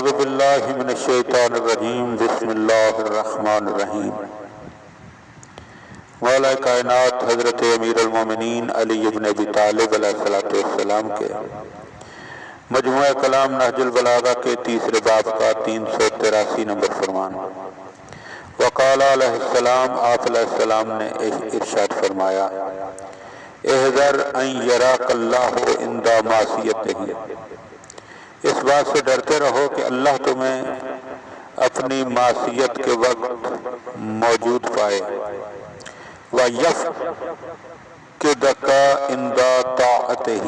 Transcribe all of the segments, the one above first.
اعوذ باللہ من الشیطان الرجیم بسم اللہ الرحمن الرحیم۔ مولا کائنات حضرت امیر المومنین علی بن ابی طالب علیہ السلام کے مجموعہ کلام نہج البلاغہ کے تیسرے باب کا 383 نمبر فرمان۔ وقال علیہ السلام، آپ علیہ السلام نے ارشاد فرمایا، احذر ان یراک اللہ عند معصیتہ، اس بات سے ڈرتے رہو کہ اللہ تمہیں اپنی معصیت کے وقت موجود پائے، وَيَفْقِدَكَ عِنْدَ طَاعَتِهِ،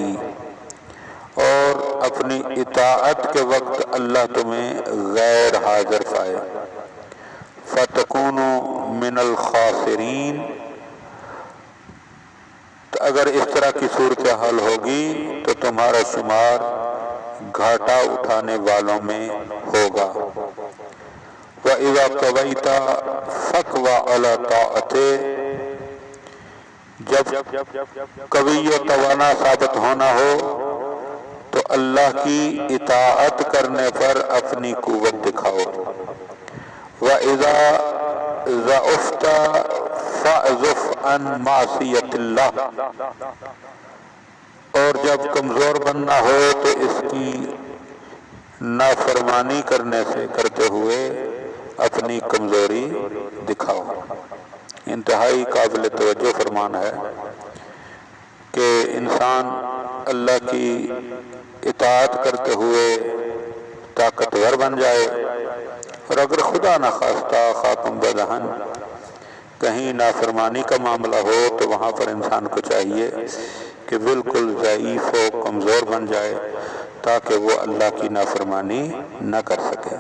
اور اپنی اطاعت کے وقت اللہ تمہیں غیر حاضر پائے، فَتَكُونُ مِنَ الْخَاسِرِينَ، تو اگر اس طرح کی صورتحال ہوگی تو تمہارا شمار گھاٹا اٹھانے والوں میں ہوگا۔ وَإِذَا قَضَيْتَ فَاقْوَ عَلَى طَاعَتِهِ، جب قوی و توانا ثابت ہونا ہو تو اللہ کی اطاعت کرنے پر اپنی قوت دکھاؤ۔ وَإِذَا ضَعُفْتَ فَاعْزُفْ عَنْ مَعْصِيَةِ اللَّهِ، اور جب کمزور بننا ہو تو اس کی نافرمانی کرتے ہوئے اپنی کمزوری دکھاؤ۔ انتہائی قابل توجہ فرمان ہے کہ انسان اللہ کی اطاعت کرتے ہوئے طاقتور بن جائے، اور اگر خدا نخواستہ خاکم بدہن کہیں نافرمانی کا معاملہ ہو تو وہاں پر انسان کو چاہیے کہ بالکل ضعیف و کمزور بن جائے تاکہ وہ اللہ کی نافرمانی نہ کر سکے۔